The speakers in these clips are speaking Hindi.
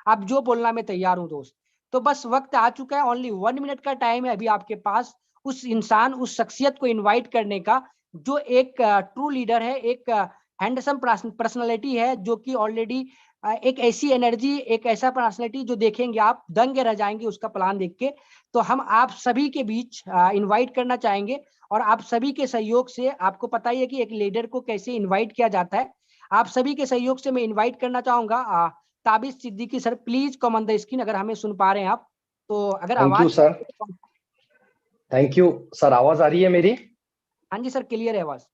आप जो बोलना मैं तैयार हूँ दोस्त। तो बस वक्त आ चुका है, ओनली 1 मिनट का टाइम है अभी आपके पास, उस इंसान, उस शख्सियत को इनवाइट करने का जो एक ट्रू लीडर है, एक हैंडसम पर्सनालिटी है, जो कि ऑलरेडी एक ऐसी एनर्जी, एक ऐसा पर्सनालिटी जो देखेंगे आप दंग रह जाएंगे उसका प्लान देख के। तो हम आप सभी के बीच इनवाइट करना चाहेंगे, और आप सभी के सहयोग से, आपको पता ही है कि एक लीडर को कैसे इनवाइट किया जाता है। आप सभी के सहयोग से मैं इनवाइट करना चाहूंगा Tabish Siddiqui sir, please come on the screen, अगर हमें सुन पा रहे हैं आप तो। अगर थैंक यू आवाज, सर। Thank you sir. आवाज आ रही है मेरी? हाँ जी सर, क्लियर है आवाज।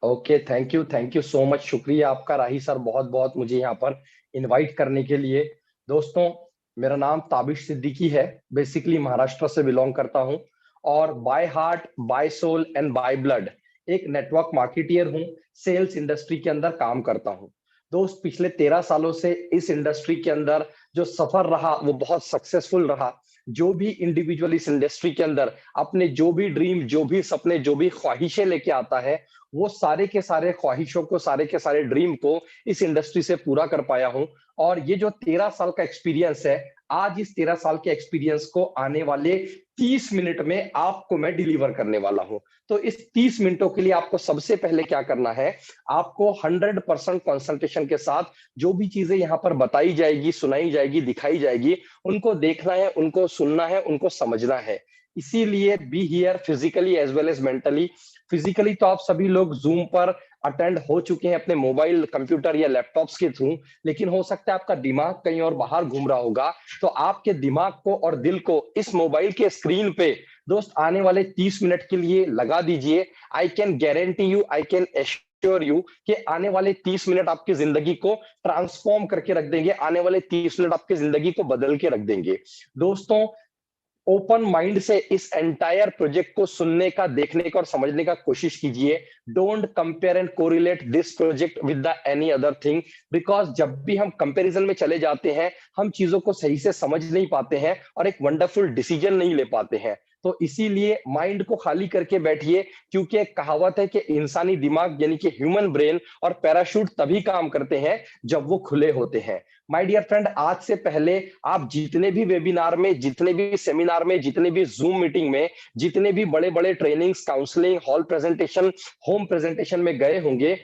Okay, thank you so much. शुक्रिया आपका राही सर, बहुत बहुत मुझे यहाँ पर इनवाइट करने के लिए। दोस्तों, मेरा नाम ताबिश सिद्दीकी है, बेसिकली महाराष्ट्र से बिलोंग करता हूँ, और by heart, by soul and by blood एक नेटवर्क मार्केटियर हूँ। सेल्स इंडस्ट्री के अंदर काम करता हूँ। दोस्त, पिछले 13 सालों से इस इंडस्ट्री के अंदर जो सफर रहा वो बहुत सक्सेसफुल रहा। जो भी इंडिविजुअल इस इंडस्ट्री के अंदर अपने जो भी ड्रीम, जो भी सपने, जो भी ख्वाहिशें लेके आता है, वो सारे के सारे ख्वाहिशों को, सारे के सारे ड्रीम को इस इंडस्ट्री से पूरा कर पाया हूं। और ये जो 13 साल का एक्सपीरियंस है, आज इस 13 साल के एक्सपीरियंस को आने वाले 30 मिनट में आपको मैं डिलीवर करने वाला हूं। तो इस 30 मिनटों के लिए आपको सबसे पहले क्या करना है, आपको 100% कंसंट्रेशन के साथ जो भी चीजें यहां पर बताई जाएगी, सुनाई जाएगी, दिखाई जाएगी, उनको देखना है, उनको सुनना है, उनको समझना है। इसीलिए be here physically as well as mentally. Physically तो आप सभी लोग जूम पर अटेंड हो चुके हैं अपने मोबाइल, कंप्यूटर या लैपटॉप्स के थ्रू, लेकिन हो सकता है आपका दिमाग कहीं और बाहर घूम रहा होगा। तो आपके दिमाग को और दिल को इस मोबाइल के स्क्रीन पे दोस्त आने वाले 30 मिनट के लिए लगा दीजिए। I can guarantee you, I can assure you कि आने वाले 30 मिनट आपकी जिंदगी को ट्रांसफॉर्म करके रख देंगे, आने वाले 30 मिनट आपकी जिंदगी को बदल के रख देंगे। दोस्तों, ओपन माइंड से इस एंटायर प्रोजेक्ट को सुनने का, देखने का और समझने का कोशिश कीजिए। Don't compare and correlate this project with the any other thing, because जब भी हम कंपैरिजन में चले जाते हैं, हम चीजों को सही से समझ नहीं पाते हैं और एक वंडरफुल डिसीजन नहीं ले पाते हैं। तो इसीलिए माइंड को खाली करके बैठिए, क्योंकि एक कहावत है कि इंसानी दिमाग यानी कि ह्यूमन ब्रेन और पैराशूट तभी काम करते हैं जब वो खुले होते हैं। माय डियर फ्रेंड, आज से पहले आप जितने भी वेबिनार में, जितने भी सेमिनार में, जितने भी जूम मीटिंग में, जितने भी बड़े बड़े trainings, counselling, hall presentation, home presentation में गए होंगे,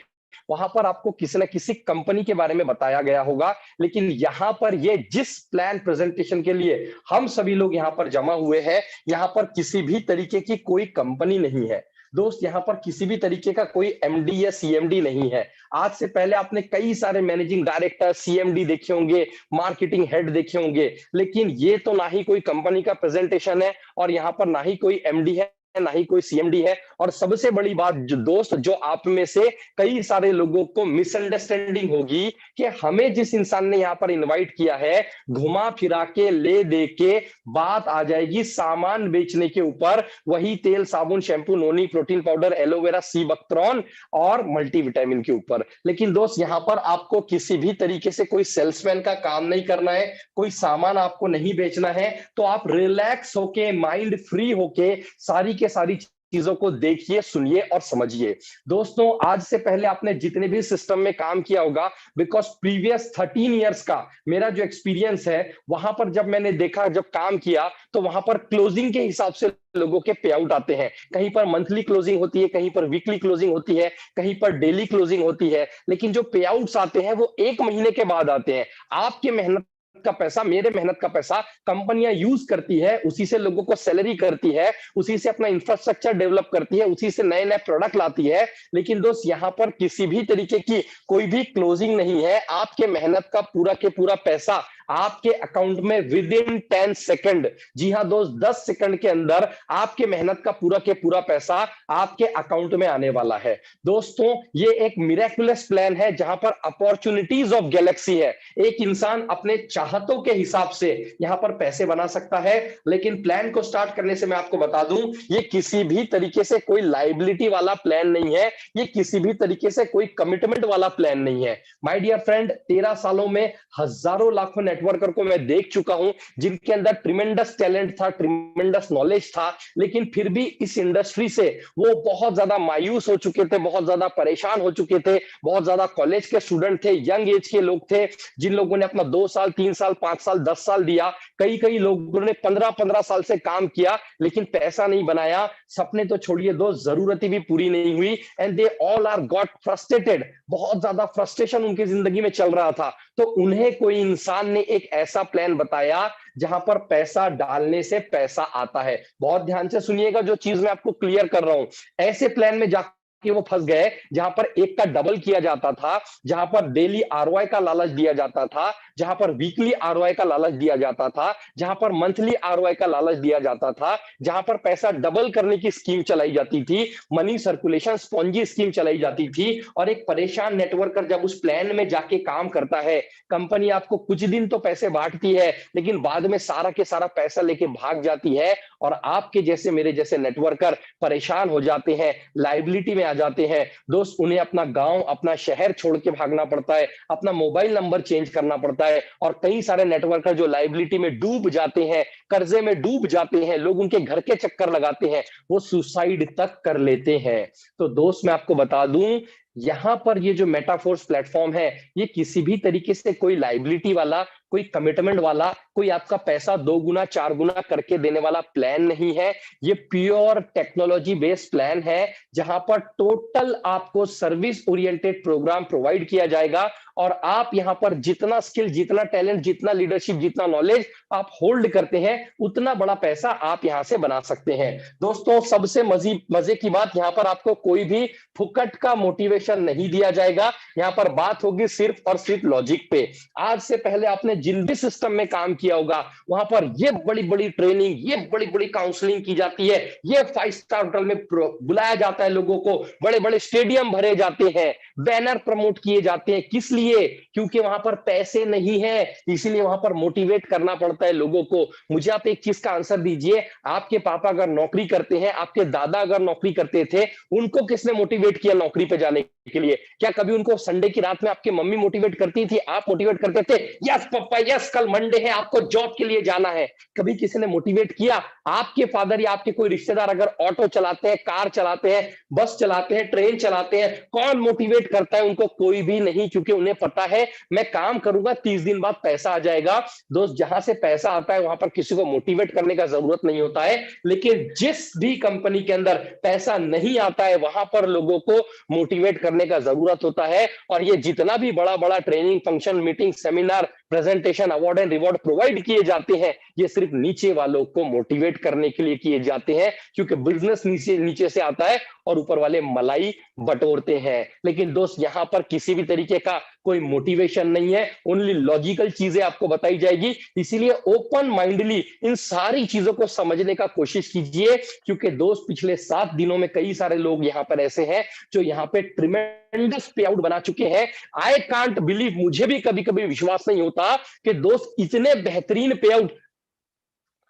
वहां पर आपको किसी न किसी कंपनी के बारे में बताया गया होगा। लेकिन यहां पर ये जिस प्लान प्रेजेंटेशन के लिए हम सभी लोग यहां पर जमा हुए हैं, यहां पर किसी भी तरीके की कोई कंपनी नहीं है दोस्त। यहां पर किसी भी तरीके का कोई एमडी या सीएमडी नहीं है। आज से पहले आपने कई सारे मैनेजिंग डायरेक्टर, सीएमडी देखे होंगे, मार्केटिंग हेड देखे होंगे, लेकिन ये तो ना ही कोई कंपनी का प्रेजेंटेशन है, और यहां पर ना ही कोई एमडी है, ना ही कोई सीएमडी है। और सबसे बड़ी बात जो दोस्त, जो आप में से कई सारे लोगों को मिसअंडरस्टैंडिंग होगी कि हमें जिस इंसान ने यहाँ पर इनवाइट किया है, घुमा फिरा के ले दे के बात आ जाएगी सामान बेचने के ऊपर, वही तेल, साबुन, शैम्पू, नोनी, प्रोटीन पाउडर, एलोवेरा, सी बक्त्रॉन और मल्टीविटामिन के ऊपर। लेकिन दोस्त, यहाँ पर आपको किसी भी तरीके से कोई सेल्समैन का काम नहीं करना है, कोई सामान आपको नहीं बेचना है। तो आप रिलैक्स होके, माइंड फ्री होके सारी के सारी चीजों को देखिए, सुनिए और समझिए। दोस्तों, आज से पहले आपने जितने भी सिस्टम में काम किया होगा, बिकॉज प्रीवियस 13 इयर्स का मेरा जो एक्सपीरियंस है, वहां पर जब मैंने देखा, जब काम किया, तो वहां पर क्लोजिंग के हिसाब से लोगों के पे आउट आते हैं। कहीं पर मंथली क्लोजिंग होती है, कहीं पर वीकली क्लोजिंग होती है, कहीं पर डेली क्लोजिंग होती है, लेकिन जो पे आउट्स आते हैं वो 1 महीने के बाद आते हैं। आपके मेहनत का पैसा, मेरे मेहनत का पैसा कंपनियां यूज करती है, उसी से लोगों को सैलरी करती है, उसी से अपना इंफ्रास्ट्रक्चर डेवलप करती है, उसी से नए नए प्रोडक्ट लाती है। लेकिन दोस्त, यहां पर किसी भी तरीके की कोई भी क्लोजिंग नहीं है। आपके मेहनत का पूरा के पूरा पैसा आपके अकाउंट में विद इन 10 सेकंड, जी हां दोस्त, 10 सेकंड के अंदर आपके मेहनत का पूरा के पूरा पैसा आपके अकाउंट में आने वाला है। दोस्तों, ये एक मिरेकुलस प्लान है जहां पर अपॉर्चुनिटीज ऑफ गैलेक्सी है। एक इंसान अपने चाहतों के हिसाब से यहां पर पैसे बना सकता है। लेकिन प्लान को स्टार्ट करने से मैं आपको बता दूं, ये किसी भी तरीके से कोई लाइबिलिटी वाला प्लान नहीं है, ये किसी भी तरीके से कोई कमिटमेंट वाला प्लान नहीं है। माय डियर फ्रेंड, 13 सालों में हजारों लाखों नेटवर्कर को मैं देख चुका हूं जिनके अंदर ट्रिमेंडस टैलेंट था, ट्रिमेंडस नॉलेज था, लेकिन फिर भी इस इंडस्ट्री से वो बहुत ज्यादा मायूस हो चुके थे, बहुत ज्यादा परेशान हो चुके थे। बहुत ज्यादा कॉलेज के स्टूडेंट थे, यंग एज के लोग थे, जिन लोगों ने अपना 2 साल 3 साल 5 साल 10 साल दिया। कई कई लोगों ने 15-15 साल से काम किया लेकिन पैसा नहीं बनाया, सपने तो छोड़िए दोस्त, जरूरतें भी पूरी नहीं हुई, and they all are got frustrated. बहुत ज्यादा फ्रस्ट्रेशन उनकी जिंदगी में चल रहा था। तो उन्हें कोई इंसान ने एक ऐसा प्लान बताया जहां पर पैसा डालने से पैसा आता है। बहुत ध्यान से सुनिएगा जो चीज मैं आपको क्लियर कर रहा हूं। ऐसे प्लान में जाकर कि वो फंस गए जहां पर एक का डबल किया जाता था, जहां पर डेली आरओआई का लालच दिया जाता था, जहां पर वीकली आरओआई का लालच दिया जाता था, जहां पर मंथली आरओआई का लालच दिया जाता था, जहां पर पैसा डबल करने की स्कीम चलाई जाती थी, मनी सर्कुलेशन स्पॉन्जी स्कीम चलाई जाती थी। और एक परेशान नेटवर्कर जब उस प्लान में जाके काम करता है, कंपनी आपको कुछ दिन तो पैसे बांटती है लेकिन बाद में सारा के सारा पैसा लेके भाग जाती है, और आपके जैसे मेरे जैसे नेटवर्कर परेशान हो जाते हैं, लाइबिलिटी में आ जाते हैं। दोस्त, उन्हें अपना गांव अपना शहर छोड़ के भागना पड़ता है, अपना मोबाइल नंबर चेंज करना पड़ता है, और कई सारे नेटवर्कर जो लाइबिलिटी में डूब जाते हैं, कर्जे में डूब जाते हैं, लोग उनके घर के चक्कर लगाते हैं, वो सुसाइड तक कर लेते हैं। तो दोस्त, मैं आपको बता दूं, यहां पर ये जो मेटाफोर्स प्लेटफॉर्म है, ये किसी भी तरीके से कोई लाइबिलिटी वाला, कोई कमिटमेंट वाला, कोई आपका पैसा 2 गुना 4 गुना करके देने वाला प्लान नहीं है। ये प्योर टेक्नोलॉजी बेस्ड प्लान है जहां पर टोटल आपको सर्विस ओरिएंटेड प्रोग्राम प्रोवाइड किया जाएगा, और आप यहां पर जितना स्किल, जितना टैलेंट, जितना लीडरशिप, जितना नॉलेज आप होल्ड करते हैं, उतना बड़ा पैसा आप यहां से बना सकते हैं। दोस्तों, सबसे मजे की बात, यहां पर आपको कोई भी फुकट का मोटिवेशन नहीं दिया जाएगा। यहां पर बात होगी सिर्फ और सिर्फ लॉजिक पे। आज से पहले आपने जिन भी सिस्टम में काम किया होगा, वहां पर ये बड़ी बड़ी ट्रेनिंग, ये बड़ी बड़ी काउंसलिंग की जाती है, ये 5 स्टार होटल में बुलाया जाता है लोगों को, बड़े बड़े स्टेडियम भरे जाते हैं, बैनर प्रमोट किए जाते हैं। किस लिए? क्योंकि वहां पर पैसे नहीं है, इसीलिए वहां पर मोटिवेट करना पड़ता है लोगों को। मुझे आप एक चीज का आंसर दीजिए, आपके पापा अगर नौकरी करते हैं, आपके दादा अगर नौकरी करते थे, उनको किसने मोटिवेट किया नौकरी पे जाने के लिए? क्या कभी उनको संडे की रात में आपकी मम्मी मोटिवेट करती थी? आप मोटिवेट करते थे, यस पापा यस, कल मंडे है, आपको जॉब के लिए जाना है? कभी किसी ने मोटिवेट किया? आपके फादर या आपके कोई रिश्तेदार अगर ऑटो चलाते हैं, कार चलाते हैं, बस चलाते हैं, ट्रेन चलाते हैं, कौन मोटिवेट करता है उनको? कोई भी नहीं, क्योंकि उन्हें पता है मैं काम करूंगा, 30 दिन बाद पैसा आ जाएगा। दोस्त, जहां से पैसा आता है वहां पर किसी को मोटिवेट करने का जरूरत नहीं होता है, लेकिन जिस भी कंपनी के अंदर पैसा नहीं आता है वहां पर लोगों को मोटिवेट करने का जरूरत होता है। और ये जितना भी बड़ा बड़ा training, function, meeting, seminar, presentation, award and reward provide किए जाते हैं, ये सिर्फ नीचे वालों को मोटिवेट करने के लिए किए जाते हैं, क्योंकि बिजनेस नीचे नीचे से आता है और ऊपर वाले मलाई बटोरते हैं। लेकिन दोस्त, यहां पर किसी भी तरीके का कोई मोटिवेशन नहीं है, ओनली लॉजिकल चीजें आपको बताई जाएगी। इसीलिए ओपन माइंडली इन सारी चीजों को समझने का कोशिश कीजिए, क्योंकि दोस्त, पिछले 7 दिनों में कई सारे लोग यहां पर ऐसे हैं जो यहां पे ट्रिमेंडस पे आउट बना चुके हैं। आई कांट बिलीव, मुझे भी कभी कभी विश्वास नहीं होता कि दोस्त इतने बेहतरीन पे आउट,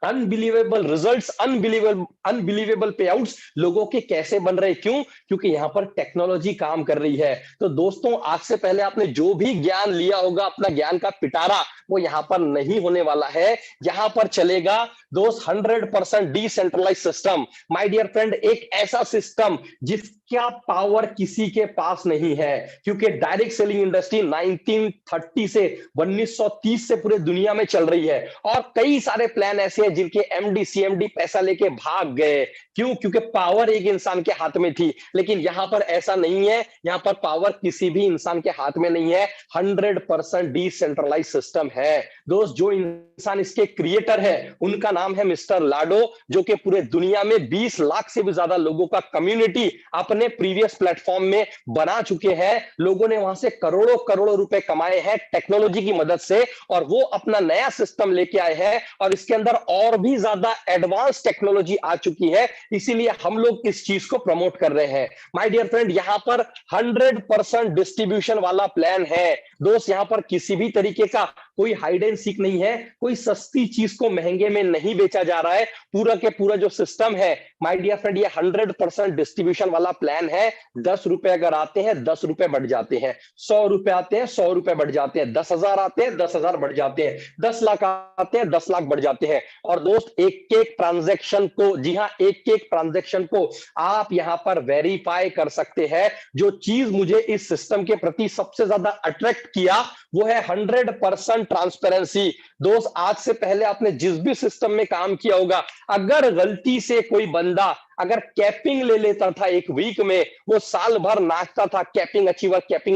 अनबिलीवेबल रिजल्ट्स, अनबिलीवेबल पे आउट्स लोगों के कैसे बन रहे? क्यों? क्योंकि यहां पर टेक्नोलॉजी काम कर रही है। तो दोस्तों, आज से पहले आपने जो भी ज्ञान लिया होगा, अपना ज्ञान का पिटारा, वो यहां पर नहीं होने वाला है। यहां पर चलेगा दोस्त 100% decentralize system. My dear friend, एक ऐसा सिस्टम जिसका पावर किसी के पास नहीं है, क्योंकि डायरेक्ट सेलिंग इंडस्ट्री 1930 से 1930 से पूरे दुनिया में चल रही है, और कई सारे प्लान ऐसे हैं जिनके एमडी सीएमडी पैसा लेके भाग गए। क्यों? क्योंकि पावर एक इंसान के हाथ में थी। लेकिन यहां पर ऐसा नहीं है, यहां पर पावर किसी भी इंसान के हाथ में नहीं है, 100% डिसेंट्रलाइज सिस्टम है। दोस्त, जो इंसान इसके क्रिएटर है उनका नाम है मिस्टर लाडो, जो कि पूरे दुनिया में 20 लाख से भी ज्यादा लोगों का कम्युनिटी अपने प्रीवियस प्लेटफॉर्म में बना चुके हैं। लोगों ने वहां से करोड़ों करोड़ों रुपए कमाए हैं टेक्नोलॉजी की मदद से, और वो अपना नया सिस्टम लेके आए हैं, और इसके अंदर और भी ज्यादा एडवांस टेक्नोलॉजी आ चुकी है। इसीलिए हम लोग इस चीज को प्रमोट कर रहे हैं। माय डियर फ्रेंड, यहां पर 100% डिस्ट्रीब्यूशन वाला प्लान है। दोस्त, यहां पर किसी भी तरीके का कोई हाइड एंड सीक नहीं है, कोई सस्ती चीज को महंगे में नहीं बेचा जा रहा है। पूरा के पूरा जो सिस्टम है माय डियर फ्रेंड, ये 100% डिस्ट्रीब्यूशन वाला प्लान है। 10 रुपए अगर आते हैं 10 रुपए बढ़ जाते हैं, 100 रुपए आते हैं 100 रुपए बढ़ जाते हैं, 10,000 आते हैं 10,000 बढ़ जाते हैं, 10 लाख आते हैं 10 लाख बढ़ जाते हैं। और दोस्त एक एक ट्रांजैक्शन को, जी हाँ, एक एक ट्रांजैक्शन को आप यहां पर वेरीफाई कर सकते हैं। जो चीज मुझे इस सिस्टम के प्रति सबसे ज्यादा अट्रैक्ट किया वो है 100% ट्रांसपेरेंसी। दोस्त आज से पहले आपने जिस भी सिस्टम में काम किया होगा, अगर गलती से कोई बंदा अगर कैपिंग ले लेता था एक वीक में, वो साल भर नाचता था कैपिंग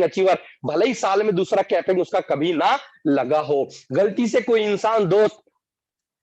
अचीवर, भले ही साल में दूसरा कैपिंग उसका कभी ना लगा हो। गलती से कोई इंसान दोस्त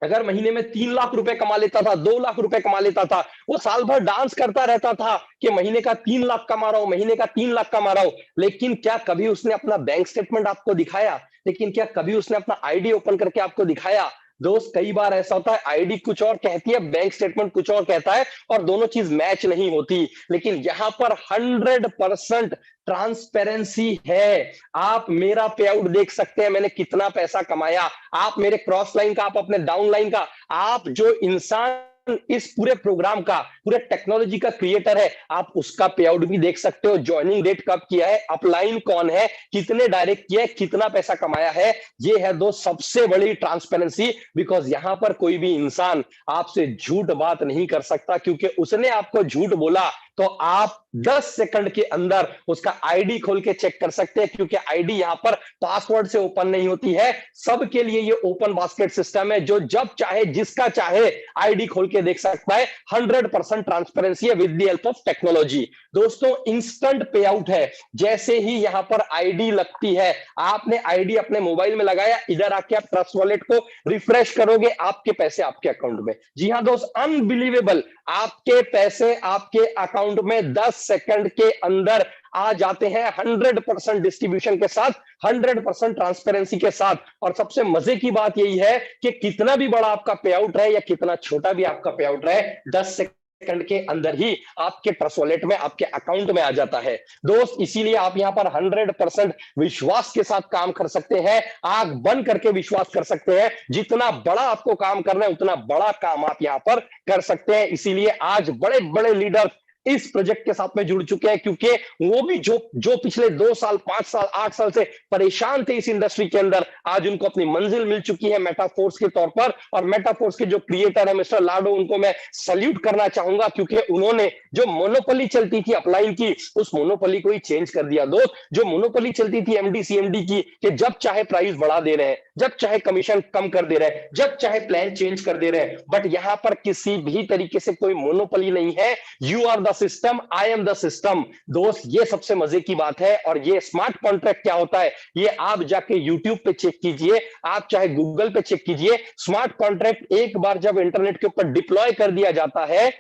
अगर महीने में 3 लाख रुपए कमा लेता था, 2 लाख रुपए कमा लेता था, वो साल भर डांस करता रहता था कि महीने का 3 लाख कमा रहा हूं, महीने का 3 लाख कमा रहा हूं। लेकिन क्या कभी उसने अपना बैंक स्टेटमेंट आपको दिखाया? लेकिन क्या कभी उसने अपना आईडी ओपन करके आपको दिखाया? दोस्त कई बार ऐसा होता है, आईडी कुछ और कहती है, बैंक स्टेटमेंट कुछ और कहता है, और दोनों चीज मैच नहीं होती। लेकिन यहां पर 100% ट्रांसपेरेंसी है। आप मेरा पे आउट देख सकते हैं, मैंने कितना पैसा कमाया, आप मेरे क्रॉस लाइन का, आप अपने डाउन लाइन का, आप जो इंसान इस पूरे प्रोग्राम का, पूरे टेक्नोलॉजी का क्रिएटर है, आप उसका पे आउट भी देख सकते हो। ज्वाइनिंग डेट कब किया है, अपलाइन कौन है, कितने डायरेक्ट किया है, कितना पैसा कमाया है। ये है दो सबसे बड़ी ट्रांसपेरेंसी। बिकॉज यहां पर कोई भी इंसान आपसे झूठ बात नहीं कर सकता, क्योंकि उसने आपको झूठ बोला तो आप 10 सेकंड के अंदर उसका आईडी खोल के चेक कर सकते हैं, क्योंकि आईडी यहां पर पासवर्ड से ओपन नहीं होती है। सबके लिए ये ओपन बास्केट सिस्टम है, जो जब चाहे जिसका चाहे आईडी खोल के देख सकता है। 100% ट्रांसपेरेंसी है with the help of technology. दोस्तों इंस्टेंट पे आउट है। जैसे ही यहां पर आईडी लगती है, आपने आईडी अपने मोबाइल में लगाया, इधर आके आप ट्रस्ट वॉलेट को रिफ्रेश करोगे, आपके पैसे आपके अकाउंट में। जी हां दोस्त, अनबिलीवेबल, आपके पैसे आपके अकाउंट में 10 सेकंड के अंदर आ जाते हैं, 100% डिस्ट्रीब्यूशन के साथ, 100% ट्रांसपेरेंसी के साथ। और सबसे मजे की बात यही है कि कितना भी बड़ा आपका पे आउट रहे या कितना छोटा भी आपका पे आउट रहे, 10 सेकंड के अंदर ही आपके ट्रस्ट वॉलेट में, आपके अकाउंट में आ जाता है। दोस्त इसीलिए आप यहां पर 100% विश्वास के साथ काम कर सकते हैं, आंख बंद करके विश्वास कर सकते हैं। जितना बड़ा आपको काम करना है उतना बड़ा काम आप यहां पर कर सकते हैं। इसीलिए आज बड़े बड़े लीडर इस प्रोजेक्ट के साथ में जुड़ चुके हैं, क्योंकि वो भी जो पिछले 2 साल 5 साल 8 साल से परेशान थे इस इंडस्ट्री के अंदर, आज उनको अपनी मंजिल मिल चुकी है मेटाफोर्स के तौर पर। और मेटाफोर्स के जो क्रिएटर है मिस्टर लाडो, उनको मैं सल्यूट करना चाहूंगा, क्योंकि उन्होंने जो मोनोपोली चलती थी अपलाइन की, उस मोनोपोली को ही चेंज कर दिया। दोस्त जो मोनोपोली चलती थी एमडी सीएमडी की, कि जब चाहे प्राइस बढ़ा दे रहे हैं, जब चाहे कमीशन कम कर दे रहे हैं, जब चाहे प्लान चेंज कर दे रहे हैं, बट यहां पर किसी भी तरीके से कोई मोनोपोली नहीं है। You are the system, I am the system. दोस्त ये सबसे मजे की बात है। और ये स्मार्ट कॉन्ट्रैक्ट क्या होता है, ये आप जाके यूट्यूब पे चेक कीजिए, आप चाहे गूगल पे चेक कीजिए। स्मार्ट कॉन्ट्रैक्ट एक बार जब इंटरनेट के ऊपर डिप्लॉय कर दिया जाता है,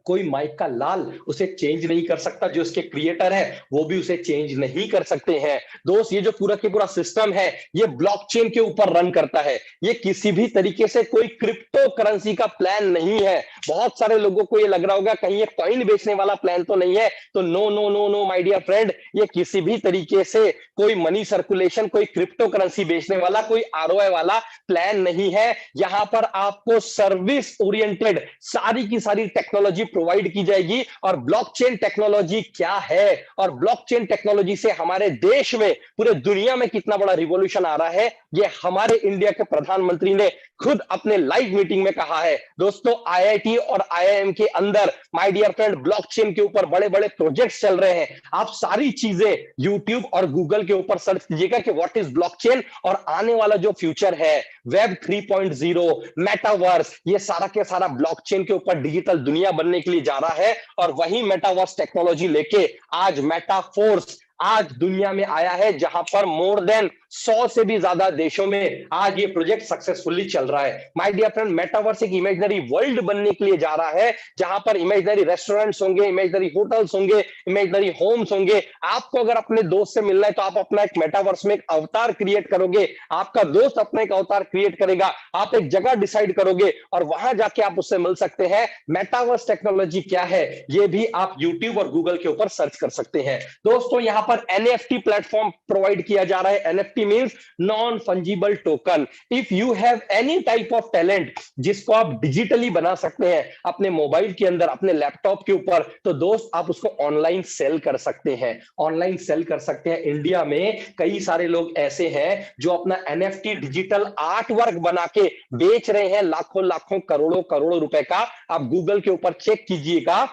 कोई माइक का लाल उसे चेंज नहीं कर सकता, जो इसके क्रिएटर है वो भी उसे चेंज नहीं कर सकते हैं। दोस्त ये जो पूरा के पूरा सिस्टम है, ये ब्लॉकचेन के ऊपर रन करता है। ये किसी भी तरीके से कोई क्रिप्टो करेंसी का प्लान नहीं है। बहुत सारे लोगों को ये लग रहा होगा कहीं ये कॉइन बेचने वाला प्लान तो नहीं है, तो no no no no my dear friend, ये किसी भी तरीके से कोई मनी सर्कुलेशन, कोई क्रिप्टो करेंसी बेचने वाला, कोई आरओआई वाला प्लान नहीं है। यहां पर आपको सर्विस ओरिएंटेड सारी की सारी टेक्नोलॉजी प्रोवाइड की जाएगी। और ब्लॉकचेन टेक्नोलॉजी क्या है, और ब्लॉकचेन टेक्नोलॉजी से हमारे देश में, पूरे दुनिया में कितना बड़ा रिवॉल्यूशन आ रहा है, ये हमारे इंडिया के प्रधानमंत्री ने खुद अपने लाइव मीटिंग में कहा है। दोस्तों आईआईटी और आईआईएम के अंदर माय डियर फ्रेंड ब्लॉकचेन के ऊपर बड़े बड़े प्रोजेक्ट्स चल रहे हैं। आप सारी चीजें यूट्यूब और गूगल के ऊपर सर्च कीजिएगा कि व्हाट इज ब्लॉकचेन, और आने वाला जो फ्यूचर है वेब 3.0, मेटावर्स, ये सारा के सारा ब्लॉकचेन के ऊपर डिजिटल दुनिया बनने के लिए जा रहा है। और वही मेटावर्स टेक्नोलॉजी लेके आज मेटाफोर्स आज दुनिया में आया है, जहां पर मोर देन 100 से भी ज्यादा देशों में आज ये प्रोजेक्ट सक्सेसफुली चल रहा है। माय डियर फ्रेंड मेटावर्स एक इमेजिनरी वर्ल्ड बनने के लिए जा रहा है, जहां पर इमेजिनरी रेस्टोरेंट्स होंगे, इमेजिनरी होटल्स होंगे, इमेजिनरी होम्स होंगे। आपको अगर अपने दोस्त से मिलना है तो आप अपना एक मेटावर्स में एक अवतार क्रिएट करोगे, आपका दोस्त अपना एक अवतार क्रिएट करेगा, आप एक जगह डिसाइड करोगे और वहां जाके आप उससे मिल सकते हैं। मेटावर्स टेक्नोलॉजी क्या है ये भी आप यूट्यूब और गूगल के ऊपर सर्च कर सकते हैं। दोस्तों यहां पर एनएफटी प्लेटफॉर्म प्रोवाइड किया जा रहा है। NFT NFT means non fungible token. If you have any type of talent जिसको आप डिजिटली बना सकते हैं अपने मोबाइल के अंदर, अपने लैपटॉप के ऊपर, तो दोस्त आप उसको ऑनलाइन सेल कर सकते हैं, ऑनलाइन सेल कर सकते हैं। इंडिया में कई सारे लोग ऐसे हैं जो अपना एनएफटी डिजिटल आर्ट वर्क बना के बेच रहे हैं लाखों लाखों करोड़ों करोड़ों रुपए का। आप गूगल के ऊपर चेक कीजिएगा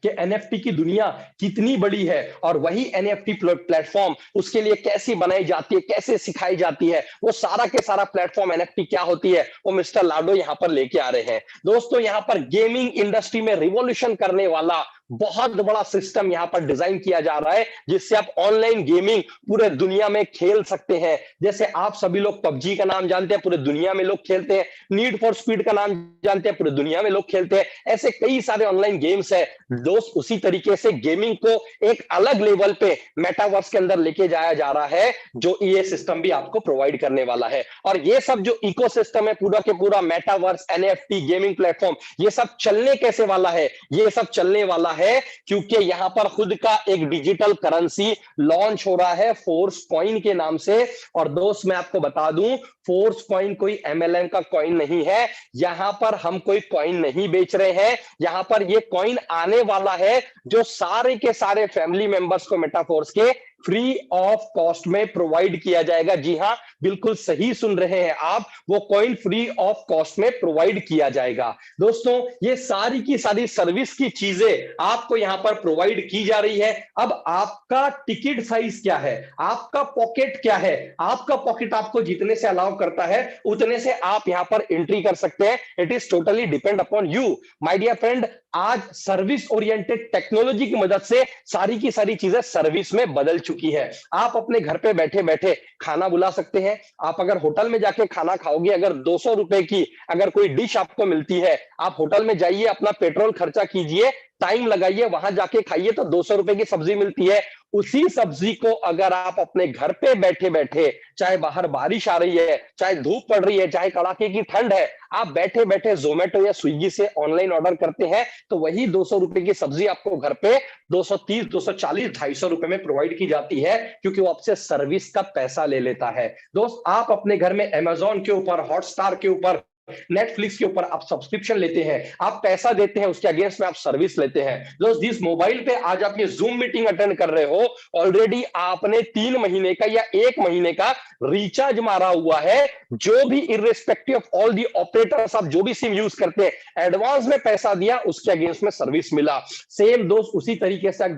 कि एनएफटी की दुनिया कितनी बड़ी है, और वही एनएफटी प्लेटफॉर्म उसके लिए कैसी बनाई जाती है, कैसे सिखाई जाती है, वो सारा के सारा प्लेटफॉर्म एनएफटी क्या होती है वो मिस्टर लाडो यहां पर लेके आ रहे हैं। दोस्तों यहां पर गेमिंग इंडस्ट्री में रिवॉल्यूशन करने वाला बहुत बड़ा सिस्टम यहां पर डिजाइन किया जा रहा है, जिससे आप ऑनलाइन गेमिंग पूरे दुनिया में खेल सकते हैं। जैसे आप सभी लोग पबजी का नाम जानते हैं, पूरे दुनिया में लोग खेलते हैं, नीड फॉर स्पीड का नाम जानते हैं, पूरे दुनिया में लोग खेलते हैं। ऐसे कई सारे ऑनलाइन गेम्स है दोस्त। उसी तरीके से गेमिंग को एक अलग लेवल पे मेटावर्स के अंदर लेके जाया जा रहा है, जो ये सिस्टम भी आपको प्रोवाइड करने वाला है। और ये सब जो इकोसिस्टम है पूरा के पूरा, मेटावर्स, एनएफटी, गेमिंग प्लेटफॉर्म, ये सब चलने कैसे वाला है? ये सब चलने वाला है क्योंकि यहां पर खुद का एक डिजिटल करेंसी लॉन्च हो रहा है फोर्स कॉइन के नाम से। और दोस्त मैं आपको बता दूं, फोर्स कॉइन कोई एमएलएम का कॉइन नहीं है। यहां पर हम कोई कॉइन नहीं बेच रहे हैं, यहां पर ये कॉइन आने वाला है जो सारे के सारे फैमिली मेंबर्स को मेटाफोर्स के फ्री ऑफ कॉस्ट में प्रोवाइड किया जाएगा। जी हां, बिल्कुल सही सुन रहे हैं आप, वो कॉइन फ्री ऑफ कॉस्ट में प्रोवाइड किया जाएगा। दोस्तों ये सारी की सारी सर्विस की चीजें आपको यहां पर प्रोवाइड की जा रही है। अब आपका टिकट साइज क्या है, आपका पॉकेट क्या है, आपका पॉकेट आपको जितने से अलाउ करता है उतने से आप यहां पर एंट्री कर सकते हैं। It is totally depend upon you my dear friend. आज सर्विस ओरिएंटेड टेक्नोलॉजी की मदद से सारी की सारी चीजें सर्विस में बदल चुकी है। आप अपने घर पे बैठे बैठे खाना बुला सकते हैं। आप अगर होटल में जाके खाना खाओगे, अगर 200 रुपए की अगर कोई डिश आपको मिलती है, आप होटल में जाइए, अपना पेट्रोल खर्चा कीजिए, टाइम लगाइए, वहां जाके खाइए, तो 200 रुपए की सब्जी मिलती है। उसी सब्जी को अगर आप अपने घर पे बैठे बैठे, चाहे बाहर बारिश आ रही है, चाहे धूप पड़ रही है, चाहे कड़ाके की ठंड है, आप बैठे बैठे जोमेटो या स्विगी से ऑनलाइन ऑर्डर करते हैं, तो वही 200 रुपए की सब्जी आपको घर पे 230, 240, 250 रुपए में प्रोवाइड की जाती है, क्योंकि वो आपसे सर्विस का पैसा ले लेता है। दोस्त आप अपने घर में अमेजोन के ऊपर, हॉटस्टार के ऊपर, नेटफ्लिक्स के ऊपर आप सब्सक्रिप्शन लेते हैं, आप पैसा देते हैं, उसके अगेंस्ट में आप सर्विस लेते हैं। दोस्त जिस मोबाइल पे आज आप ये जूम मीटिंग अटेंड कर रहे हो, ऑलरेडी आपने 3 महीने का या 1 महीने का रिचार्ज मारा हुआ है। जो भी irrespective of all the operators, आप जो भी सिम यूज करते हैं, एडवांस में पैसा दिया, उसके अगेंस्ट में सर्विस मिला। सेम दोस्त उसी तरीके से आज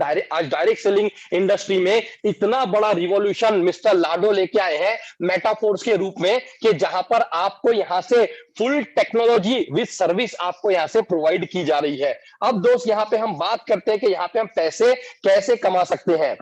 डायरेक्ट सेलिंग इंडस्ट्री में इतना बड़ा रिवॉल्यूशन मिस्टर लाडो लेके आए हैं मेटाफोर्स के रूप में, कि जहां पर आपको यहां से फुल टेक्नोलॉजी विद सर्विस आपको यहां से प्रोवाइड की जा रही है। अब दोस्त यहां पे हम बात करते हैं कि यहां पे हम पैसे कैसे कमा सकते हैं।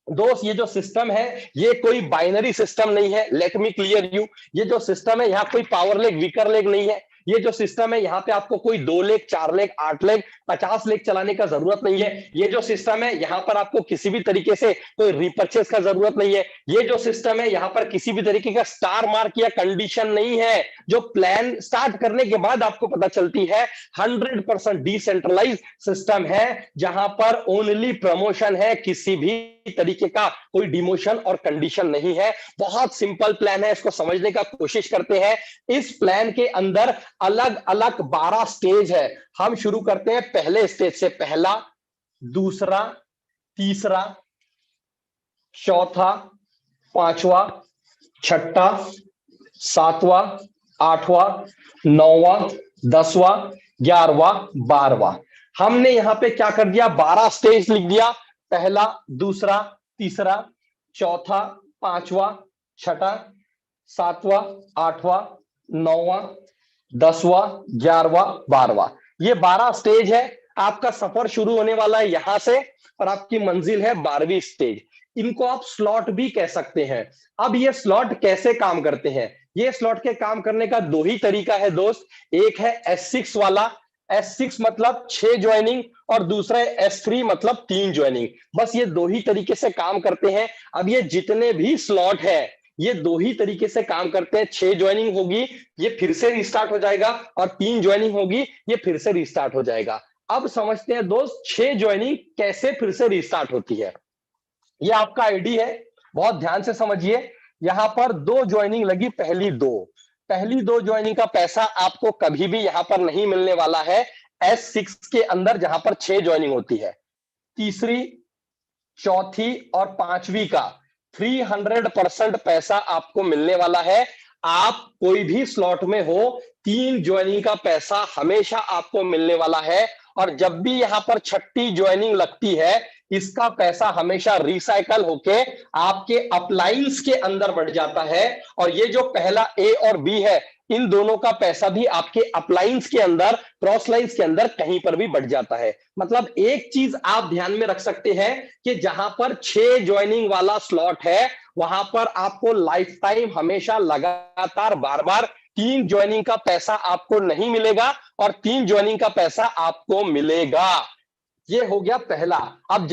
दोस्त ये जो सिस्टम है ये कोई बाइनरी सिस्टम नहीं है, लेट मी क्लियर यू। ये जो सिस्टम है यहाँ कोई पावर लेग वीकर लेग नहीं है। ये जो सिस्टम है यहाँ पे आपको कोई 2 लेग, 4 लेग, 8 लेग, 50 लेग चलाने का जरूरत नहीं है। ये जो सिस्टम है यहाँ पर आपको किसी भी तरीके से कोई रिपर्चेस का जरूरत नहीं है। ये जो सिस्टम है यहाँ पर किसी भी तरीके का स्टार मार्क या कंडीशन नहीं है, जो प्लान स्टार्ट करने के बाद आपको पता चलती है। 100% डिसेंट्रलाइज सिस्टम है, जहां पर ओनली प्रमोशन है, किसी भी तरीके का कोई डिमोशन और कंडीशन नहीं है। बहुत सिंपल प्लान है, इसको समझने का कोशिश करते हैं। इस प्लान के अंदर अलग अलग 12 स्टेज है। हम शुरू करते हैं पहले स्टेज से, पहला, दूसरा, तीसरा, चौथा, पांचवा, छठा, सातवां, आठवां, नौवां, 10वां, 11वां, 12वां। हमने यहां पे क्या कर दिया, 12 स्टेज लिख दिया। पहला, दूसरा, तीसरा, चौथा, पांचवा, छठा, सातवां, आठवां, नौवां, 10वां, 11वां, 12वां। ये 12 स्टेज है। आपका सफर शुरू होने वाला है यहां से और आपकी मंजिल है 12वीं स्टेज। इनको आप स्लॉट भी कह सकते हैं। अब ये स्लॉट कैसे काम करते हैं? ये स्लॉट के काम करने का 2 ही तरीका है दोस्त। एक है S6 वाला, S6 मतलब 6 ज्वाइनिंग, और दूसरा है S3 मतलब 3 ज्वाइनिंग। बस ये 2 ही तरीके से काम करते हैं। अब ये जितने भी स्लॉट है ये 2 ही तरीके से काम करते हैं। 6 ज्वाइनिंग होगी, ये फिर से रिस्टार्ट हो जाएगा, और 3 ज्वाइनिंग होगी, ये फिर से रिस्टार्ट हो जाएगा। अब समझते हैं दोस्त 6 ज्वाइनिंग कैसे फिर से रिस्टार्ट होती है। ये आपका आईडी है, बहुत ध्यान से समझिए। यहाँ पर 2 ज्वाइनिंग लगी, पहली दो ज्वाइनिंग का पैसा आपको कभी भी यहाँ पर नहीं मिलने वाला है S6 के अंदर, जहां पर 6 ज्वाइनिंग होती है। तीसरी, चौथी और पांचवी का 300% पैसा आपको मिलने वाला है। आप कोई भी स्लॉट में हो, 3 ज्वाइनिंग का पैसा हमेशा आपको मिलने वाला है। और जब भी यहां पर छठी ज्वाइनिंग लगती है, इसका पैसा हमेशा रिसाइकल होके आपके अपलाइंस के अंदर बढ़ जाता है। और ये जो पहला ए और बी है, इन दोनों का पैसा भी आपके अपलाइंस के अंदर, क्रॉस लाइंस के अंदर कहीं पर भी बढ़ जाता है। मतलब एक चीज आप ध्यान में रख सकते हैं कि जहां पर 6 ज्वाइनिंग वाला स्लॉट है, वहां पर आपको लाइफ टाइम हमेशा लगातार बार बार 3 ज्वाइनिंग का पैसा आपको नहीं मिलेगा और 3 ज्वाइनिंग का पैसा आपको मिलेगा। ये हो गया पहला। अब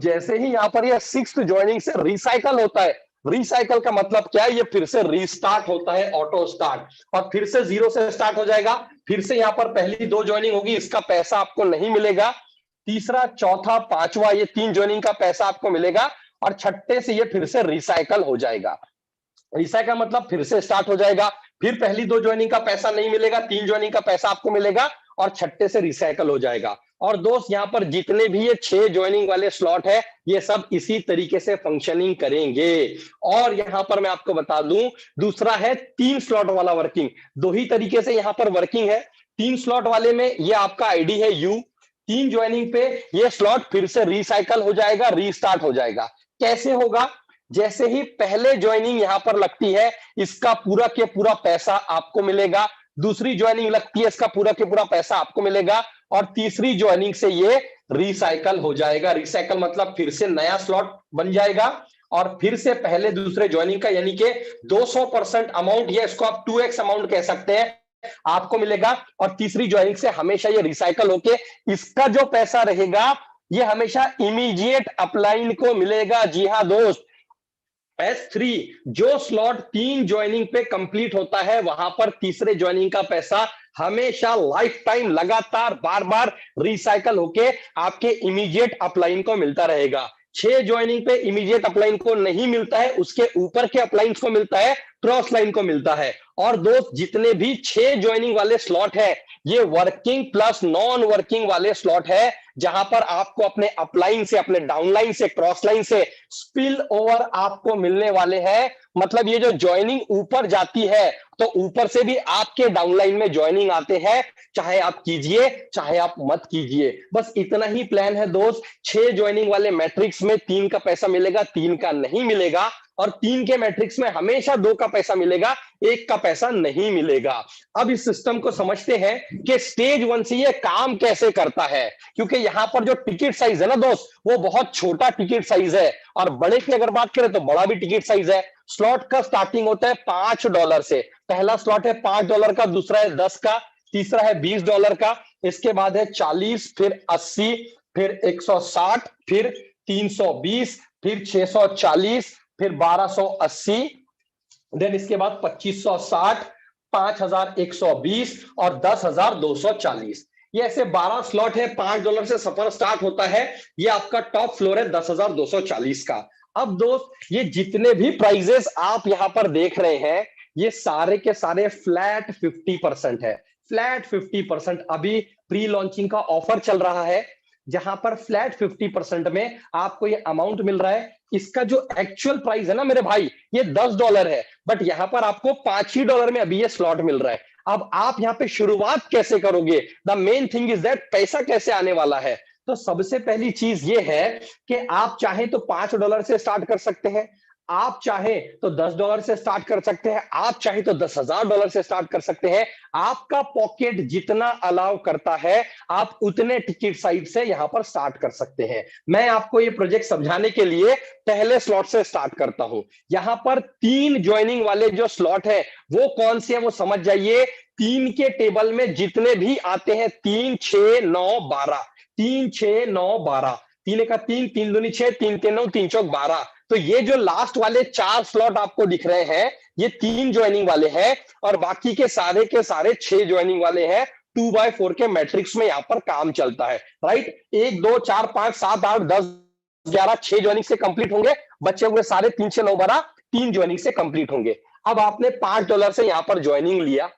जैसे ही यहां पर ये 6th ज्वाइनिंग से रिसाइकल होता है, रिसाइकल का मतलब क्या है, ये फिर से रीस्टार्ट होता है, ऑटो स्टार्ट, और फिर से 0 से स्टार्ट हो जाएगा। फिर से यहां पर पहली 2 ज्वाइनिंग होगी, इसका पैसा आपको नहीं मिलेगा। तीसरा, चौथा, पांचवा, ये 3 ज्वाइनिंग का पैसा आपको मिलेगा। और छठे से ये फिर से रिसाइकल हो जाएगा। रिसाइकल मतलब फिर से स्टार्ट हो जाएगा, फिर पहली 2 ज्वाइनिंग का पैसा नहीं मिलेगा, 3 ज्वाइनिंग का पैसा आपको मिलेगा और छठे से रिसाइकल हो जाएगा। और दोस्त, यहां पर जितने भी ये 6 ज्वाइनिंग वाले स्लॉट है, ये सब इसी तरीके से फंक्शनिंग करेंगे। और यहां पर मैं आपको बता दूं, दूसरा है 3 स्लॉट वाला वर्किंग। 2 ही तरीके से यहां पर वर्किंग है। 3 स्लॉट वाले में ये आपका आईडी है यू, 3 ज्वाइनिंग पे ये स्लॉट फिर से रिसाइकल हो जाएगा, रीस्टार्ट हो जाएगा। कैसे होगा? जैसे ही पहले ज्वाइनिंग यहां पर लगती है, इसका पूरा के पूरा पैसा आपको मिलेगा। दूसरी ज्वाइनिंग लगती है, इसका पूरा के पूरा पैसा आपको मिलेगा। और तीसरी ज्वाइनिंग से ये रिसाइकल हो जाएगा। रिसाइकल मतलब फिर से नया स्लॉट बन जाएगा और फिर से पहले दूसरे ज्वाइनिंग का, यानी कि 200% अमाउंट, या इसको आप 2x अमाउंट कह सकते हैं, आपको मिलेगा। और तीसरी ज्वाइनिंग से हमेशा ये रिसाइकल होके इसका जो पैसा रहेगा, ये हमेशा इमीडिएट अपलाइन को मिलेगा। जी हाँ दोस्त, S3 जो स्लॉट 3 ज्वाइनिंग पे कंप्लीट होता है, वहां पर तीसरे ज्वाइनिंग का पैसा हमेशा लाइफ टाइम लगातार बार बार रिसाइकल होके आपके इमीडिएट अपलाइन को मिलता रहेगा। 6 ज्वाइनिंग पे इमीडिएट अपलाइन को नहीं मिलता है, उसके ऊपर के अपलाइंस को मिलता है, क्रॉस लाइन को मिलता है। और दोस्त, जितने भी 6 ज्वाइनिंग वाले स्लॉट है, ये वर्किंग प्लस नॉन वर्किंग वाले स्लॉट है, जहां पर आपको अपने अपलाइन से, अपने डाउनलाइन से, क्रॉस लाइन से स्पिल ओवर आपको मिलने वाले हैं। मतलब ये जो ज्वाइनिंग ऊपर जाती है, तो ऊपर से भी आपके डाउनलाइन में ज्वाइनिंग आते हैं, चाहे आप कीजिए चाहे आप मत कीजिए। बस इतना ही प्लान है दोस्त। 6 ज्वाइनिंग वाले मैट्रिक्स में 3 का पैसा मिलेगा, 3 का नहीं मिलेगा। और 3 के मैट्रिक्स में हमेशा 2 का पैसा मिलेगा, 1 का पैसा नहीं मिलेगा। अब इस सिस्टम को समझते हैं कि स्टेज 1 से ये काम कैसे करता है। क्योंकि यहां पर जो टिकट साइज है ना दोस्त, वो बहुत छोटा टिकट साइज है। और बड़े की अगर बात करें तो बड़ा भी टिकट साइज है। स्लॉट का स्टार्टिंग होता है $5 से। पहला स्लॉट है $5 का, दूसरा है 10 का, तीसरा है $20 का, इसके बाद है 40, फिर 80, फिर 160, फिर 320, फिर 640, फिर 1280, देन इसके बाद 2560, 5120 और 10240। ये ऐसे 12 स्लॉट है। $5 से सफर स्टार्ट होता है। ये आपका टॉप फ्लोर है 10240 का। अब दोस्त, ये जितने भी प्राइजेस आप यहां पर देख रहे हैं, ये सारे के सारे फ्लैट 50% है। फ्लैट 50%। अभी प्री लॉन्चिंग का ऑफर चल रहा है, जहां पर फ्लैट 50% में आपको ये अमाउंट मिल रहा है। इसका जो एक्चुअल प्राइस है ना मेरे भाई, ये $10 है, बट यहां पर आपको $5 में अभी ये स्लॉट मिल रहा है। अब आप यहां पे शुरुआत कैसे करोगे? The main thing is that, पैसा कैसे आने वाला है। तो सबसे पहली चीज ये है कि आप चाहें तो $5 से स्टार्ट कर सकते हैं, आप चाहे तो $10 से स्टार्ट कर सकते हैं, आप चाहे तो $10,000 से स्टार्ट कर सकते हैं। आपका पॉकेट जितना अलाउ करता है, आप उतने टिकट साइज से यहां पर स्टार्ट कर सकते हैं। मैं आपको ये प्रोजेक्ट समझाने के लिए पहले स्लॉट से स्टार्ट करता हूं। यहां पर 3 ज्वाइनिंग वाले जो स्लॉट है, वो कौन से है वो समझ जाइए। 3 के टेबल में जितने भी आते हैं, 3, 6, 9, 12, 3, 6, 9, 12, 3 का 3, 3 दूनी 6, 3 3 9, 3 चौक 12। तो ये जो लास्ट वाले 4 स्लॉट आपको दिख रहे हैं, ये 3 ज्वाइनिंग वाले हैं, और बाकी के सारे 6 ज्वाइनिंग वाले हैं। 2x4 के मैट्रिक्स में यहां पर काम चलता है, राइट। 1 2 4 5 7 8 10 11 6 ज्वाइनिंग से कंप्लीट होंगे, बचे हुए सारे 3 6 9 12 3 ज्वाइनिंग से कंप्लीट होंगे। अब आपने $5 से यहां पर ज्वाइनिंग लिया,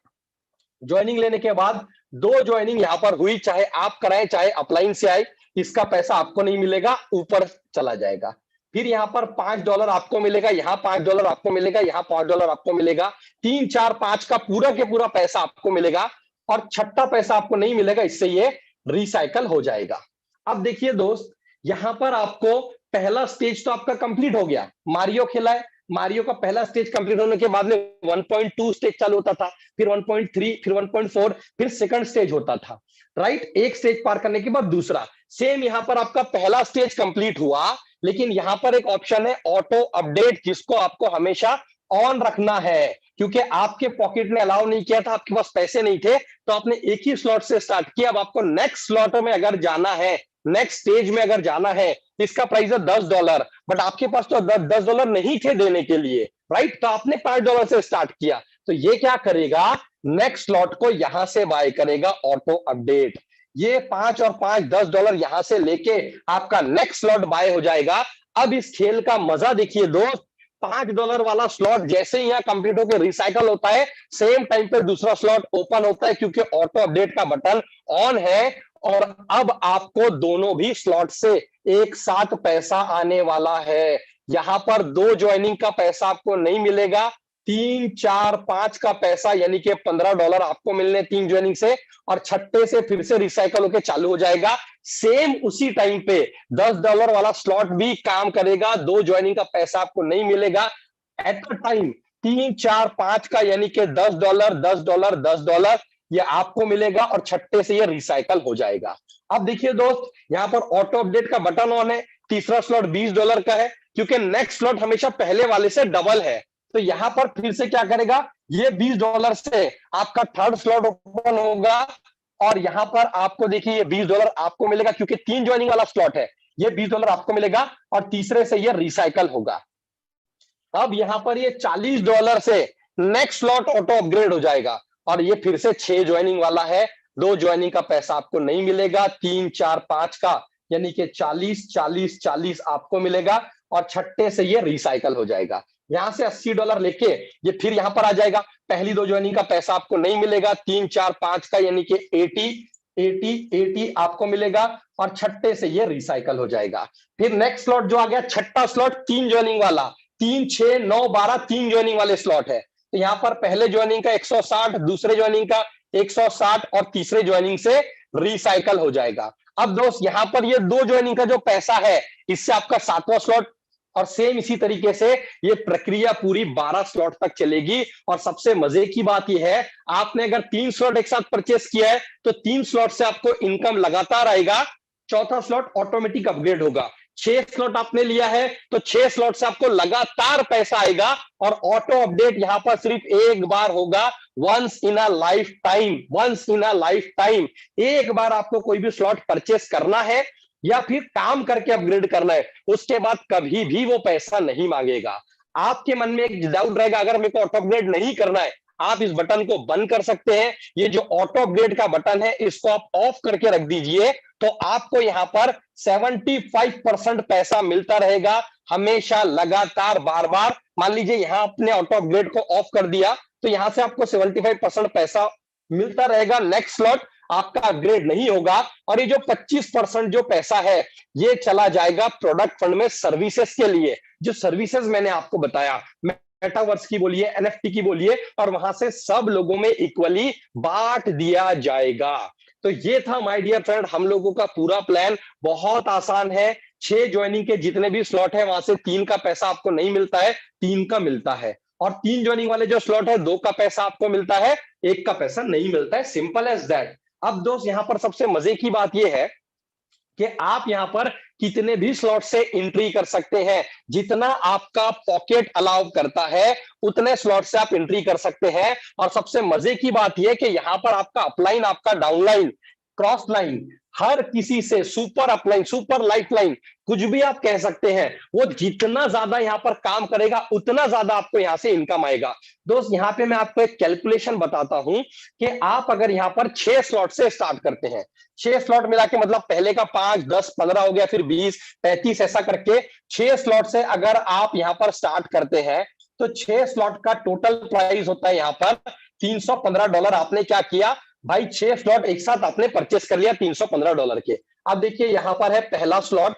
ज्वाइनिंग लेने के बाद 2 ज्वाइनिंग यहां पर हुई, चाहे आप कराएं चाहे अपलाइन से आए, इसका पैसा आपको नहीं मिलेगा, ऊपर चला जाएगा। फिर यहां पर $5 आपको मिलेगा, यहां $5 आपको मिलेगा, यहां $5 आपको मिलेगा, 3 4 5 का पूरा के पूरा पैसा आपको मिलेगा, और छठा पैसा आपको नहीं मिलेगा, इससे ये रिसाइकल हो जाएगा। अब देखिए दोस्त, यहां पर आपको पहला स्टेज तो आपका कंप्लीट हो गया, मारियो खेला है, मारियो का पहला स्टेज कंप्लीट होने के बाद में 1.2 स्टेज चालू होता था, फिर 1.3, फिर 1.4, फिर सेकंड स्टेज होता था, राइट। एक स्टेज पार करने के बाद दूसरा, सेम यहां पर आपका पहला स्टेज कंप्लीट हुआ, लेकिन यहां पर एक ऑप्शन है ऑटो अपडेट, जिसको आपको हमेशा ऑन रखना है, क्योंकि आपके पॉकेट ने अलाउ नहीं किया था, आपके पास पैसे नहीं थे, तो आपने एक ही स्लॉट से स्टार्ट किया। अब आपको नेक्स्ट स्लॉट में अगर जाना है, नेक्स्ट स्टेज में अगर जाना है, इसका प्राइस है $10, बट आपके पास तो $10 नहीं थे देने के लिए, राइट। तो आपने $5 से स्टार्ट किया, तो ये क्या करेगा, नेक्स्ट स्लॉट को यहां से बाय करेगा ऑटो अपडेट। ये 5 और 5 $10 यहां से लेके आपका नेक्स्ट स्लॉट बाय हो जाएगा। अब इस खेल का मजा देखिए दोस्त, $5 वाला स्लॉट जैसे ही यहाँ कंप्लीट होकर रिसाइकल होता है, सेम टाइम पे दूसरा स्लॉट ओपन होता है, क्योंकि ऑटो अपडेट का बटन ऑन है, और अब आपको दोनों भी स्लॉट से एक साथ पैसा आने वाला है। यहां पर 2 ज्वाइनिंग का पैसा आपको नहीं मिलेगा, 3 4 5 का पैसा यानी कि $15 आपको मिलने 3 ज्वाइनिंग से, और छठे से फिर से रिसाइकल होकर चालू हो जाएगा। सेम उसी टाइम पे $10 वाला स्लॉट भी काम करेगा, 2 ज्वाइनिंग का पैसा आपको नहीं मिलेगा। एट अ टाइम 3 4 5 का यानी कि $10 $10 $10 ये आपको मिलेगा, और छठे से ये रिसाइकल हो जाएगा। अब देखिए दोस्त, यहां पर ऑटो अपडेट का बटन ऑन है, तीसरा स्लॉट $20 का है, क्योंकि नेक्स्ट स्लॉट हमेशा पहले वाले से डबल है, तो यहां पर फिर से क्या करेगा, ये $20 से आपका थर्ड स्लॉट ओपन होगा, और यहां पर आपको देखिए ये $20 आपको मिलेगा, क्योंकि 3 ज्वाइनिंग वाला स्लॉट है, ये $20 आपको मिलेगा, और तीसरे से ये रिसाइकल होगा। अब यहां पर ये $40 से नेक्स्ट स्लॉट ऑटो अपग्रेड हो जाएगा, और ये फिर से 6 ज्वाइनिंग वाला है, 2 ज्वाइनिंग का पैसा आपको नहीं मिलेगा, 3 4 5 का यानी कि 40 40 40 आपको मिलेगा, और छठे से ये रिसाइकल हो जाएगा। यहां से $80 लेके ये फिर यहां पर आ जाएगा, पहली 2 ज्वाइनिंग का पैसा आपको नहीं मिलेगा, 3 4 5 का यानी कि 80 80 80 आपको मिलेगा, और छठे से ये रिसाइकल हो जाएगा। फिर नेक्स्ट स्लॉट जो आ गया, छठा स्लॉट 3 ज्वाइनिंग वाला, 3 6 9 12 3 ज्वाइनिंग वाले स्लॉट है, तो यहां पर पहले ज्वाइनिंग का 160, दूसरे ज्वाइनिंग का 160, और तीसरे ज्वाइनिंग से रिसाइकल हो जाएगा। अब दोस्त यहां पर ये 2 ज्वाइनिंग का जो पैसा है, इससे आपका 7वां स्लॉट, और सेम इसी तरीके से ये प्रक्रिया पूरी 12 स्लॉट तक चलेगी। और सबसे मजे की बात यह है, आपने अगर 3 स्लॉट एक साथ परचेस किया है, तो 3 स्लॉट से आपको इनकम लगातार आएगा, चौथा स्लॉट ऑटोमेटिक अपग्रेड होगा। 6 स्लॉट आपने लिया है, तो 6 स्लॉट से आपको लगातार पैसा आएगा, और ऑटो अपडेट यहां पर सिर्फ एक बार होगा, once in a lifetime, once in a lifetime. एक बार आपको कोई भी स्लॉट परचेस करना है, या फिर काम करके अपग्रेड करना है, उसके बाद कभी भी वो पैसा नहीं मांगेगा। आपके मन में एक डाउट रहेगा, अगर मेरे को ऑटो अपग्रेड नहीं करना है, आप इस बटन को बंद कर सकते हैं। ये जो ऑटो अपग्रेड का बटन है, इसको आप ऑफ करके रख दीजिए, तो आपको यहां पर 75% पैसा मिलता रहेगा, हमेशा लगातार बार बार। मान लीजिए यहां आपने ऑटो अपग्रेड को ऑफ कर दिया, तो यहां से आपको 75% पैसा मिलता रहेगा, नेक्स्ट स्लॉट आपका अपग्रेड नहीं होगा, और ये जो 25% जो पैसा है, ये चला जाएगा प्रोडक्ट फंड में सर्विसेज के लिए। जो सर्विसेज मैंने आपको बताया, मेटावर्स की बोलिए, एनएफटी की बोलिए, और वहां से सब लोगों में इक्वली बांट दिया जाएगा। तो ये था माय डियर फ्रेंड, हम लोगों का पूरा प्लान बहुत आसान है। 6 ज्वाइनिंग के जितने भी स्लॉट है, वहां से 3 का पैसा आपको नहीं मिलता है, 3 का मिलता है, और 3 ज्वाइनिंग वाले जो स्लॉट है, 2 का पैसा आपको मिलता है, 1 का पैसा नहीं मिलता है, सिंपल एज दैट। अब दोस्त यहां पर सबसे मजे की बात यह है कि आप यहां पर कितने भी स्लॉट से एंट्री कर सकते हैं, जितना आपका पॉकेट अलाउ करता है उतने स्लॉट से आप एंट्री कर सकते हैं। और सबसे मजे की बात यह कि यहां पर आपका अपलाइन, आपका डाउनलाइन, क्रॉस लाइन, हर किसी से, super upline, super life line, कुछ भी आप कह सकते हैं, वो जितना ज्यादा यहां पर काम करेगा, उतना ज्यादा आपको यहां से इनकम आएगा। दोस्त यहां पे मैं आपको एक कैलकुलेशन बताता हूं कि आप अगर यहां पर 6 स्लॉट से स्टार्ट करते हैं, 6 स्लॉट मिला के, मतलब पहले का 5 10 15 हो गया, फिर 20 35 ऐसा करके 6 स्लॉट से अगर आप यहां पर स्टार्ट करते हैं, तो 6 स्लॉट का टोटल प्राइस होता है यहाँ पर $315। आपने क्या किया भाई, 6 स्लॉट एक साथ आपने परचेस कर लिया $315 के। अब देखिए यहाँ पर है पहला स्लॉट,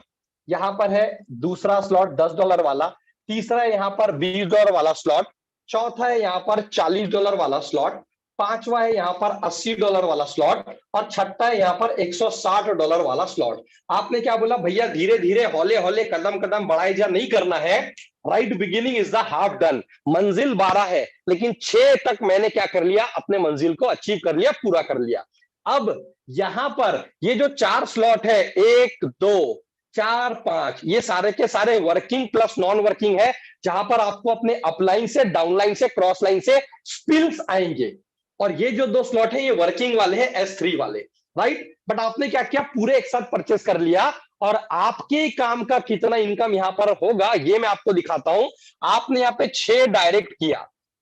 यहाँ पर है दूसरा स्लॉट $10 वाला, तीसरा यहाँ पर $20 वाला स्लॉट, चौथा है यहाँ पर $40 वाला स्लॉट, पांचवा है यहाँ पर $80 वाला स्लॉट, और छठा है यहाँ पर $160 वाला स्लॉट। आपने क्या बोला भैया, धीरे धीरे हौले हौले कदम कदम बढ़ाई जा, नहीं करना है। Right beginning is the half done. मंजिल 12 है, लेकिन 6 तक मैंने क्या कर लिया, अपने मंजिल को अचीव कर लिया, पूरा कर लिया। अब यहां पर ये जो 4 स्लॉट है, 1 2 4 5, ये सारे के सारे वर्किंग प्लस नॉन वर्किंग है, जहां पर आपको अपने अपलाइन से, डाउनलाइन से, क्रॉस लाइन से स्पिल्स आएंगे। और ये जो 2 स्लॉट है ये वर्किंग वाले हैं, S3 वाले, राइट। बट आपने क्या किया, पूरे एक साथ परचेस कर लिया, और आपके काम का कितना इनकम यहां पर होगा ये मैं आपको दिखाता हूं। आपने यहाँ पे 6 डायरेक्ट किया,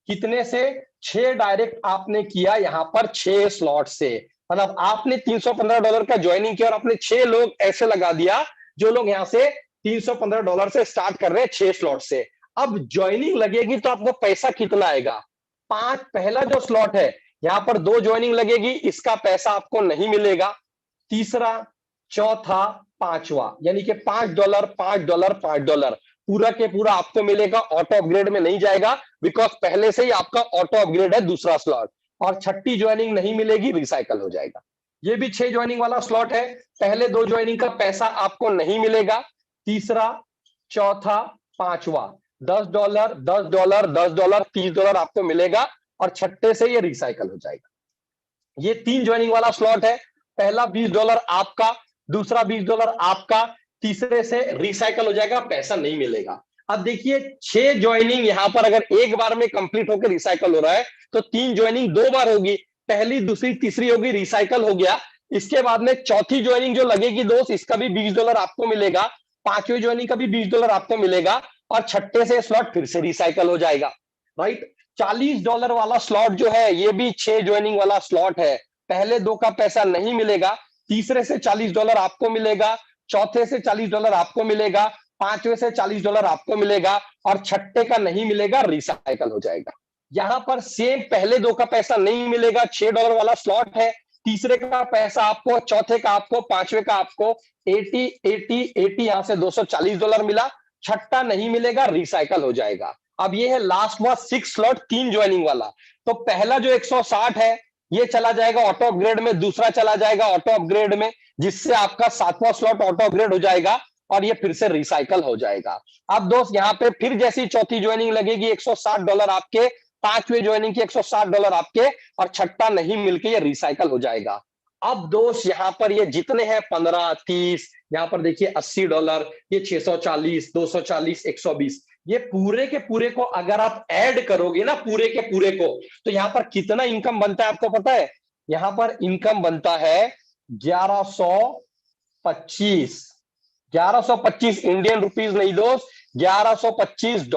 कितने से, 6 डायरेक्ट आपने किया यहाँ पर 6 स्लॉट से। मतलब आपने $315 का ज्वाइनिंग किया और आपने 6 लोग ऐसे लगा दिया जो लोग यहाँ से $315 से स्टार्ट कर रहे हैं 6 स्लॉट से। अब ज्वाइनिंग लगेगी तो आपको पैसा कितना आएगा, 5, पहला जो स्लॉट है यहां पर 2 ज्वाइनिंग लगेगी, इसका पैसा आपको नहीं मिलेगा। तीसरा, चौथा, पांचवा, यानी कि $5 $5 $5 पूरा के पूरा आपको मिलेगा, ऑटो अपग्रेड में नहीं जाएगा, बिकॉज पहले से ही आपका ऑटो अपग्रेड है दूसरा स्लॉट। और छठी ज्वाइनिंग नहीं मिलेगी, रिसाइकल हो जाएगा। ये भी 6 ज्वाइनिंग वाला स्लॉट है, पहले 2 ज्वाइनिंग का पैसा आपको नहीं मिलेगा। तीसरा, चौथा, पांचवा, $10 $10 $10 $30 आपको मिलेगा, और छठे से ये रिसाइकल हो जाएगा। ये 3 ज्वाइनिंग वाला स्लॉट है, पहला $20 आपका, दूसरा $20 आपका, तीसरे से रिसाइकल हो जाएगा, पैसा नहीं मिलेगा। अब देखिए 6 ज्वाइनिंग यहां पर अगर एक बार में कंप्लीट होकर रिसाइकल हो रहा है, तो 3 ज्वाइनिंग 2 बार होगी, पहली दूसरी तीसरी होगी, रिसाइकल हो गया। इसके बाद में चौथी ज्वाइनिंग जो लगेगी दोस्त, इसका भी $20 आपको मिलेगा, पांचवी ज्वाइनिंग का भी $20 आपको मिलेगा, और छठे से स्लॉट फिर से रिसाइकल हो जाएगा, राइट। $40 वाला स्लॉट जो है ये भी 6 ज्वाइनिंग वाला स्लॉट है, पहले 2 का पैसा नहीं मिलेगा, तीसरे से $40 आपको मिलेगा, चौथे से $40 आपको मिलेगा, पांचवे से $40 आपको मिलेगा, और छठे का नहीं मिलेगा, रिसाइकल हो जाएगा। यहां पर सेम पहले 2 का पैसा नहीं मिलेगा, $6 वाला स्लॉट है, तीसरे का पैसा आपको, चौथे का आपको, पांचवे का आपको 80 80 80, यहां से $240 मिला, छठा नहीं मिलेगा, रिसाइकल हो जाएगा। अब ये है लास्ट वाला 6 स्लॉट 3 ज्वाइनिंग वाला। तो पहला जो 160 है ये चला जाएगा ऑटो अपग्रेड में, दूसरा चला जाएगा ऑटो अपग्रेड में, जिससे आपका 7वां स्लॉट ऑटो अपग्रेड हो जाएगा, और ये फिर से रिसाइकल हो जाएगा। अब दोस्त यहाँ पे फिर जैसी चौथी ज्वाइनिंग लगेगी, $160 आपके, पांचवे ज्वाइनिंग की $160 आपके, और छठा नहीं मिलके ये रिसाइकल हो जाएगा। अब दोस्त यहाँ पर ये जितने हैं 15 30, यहाँ पर देखिए $80, ये 640 240 120, ये पूरे के पूरे को अगर आप ऐड करोगे ना, पूरे के पूरे को, तो यहाँ पर कितना इनकम बनता है आपको पता है? यहाँ पर इनकम बनता है 1125 इंडियन रुपीज नहीं दोस्त, 1125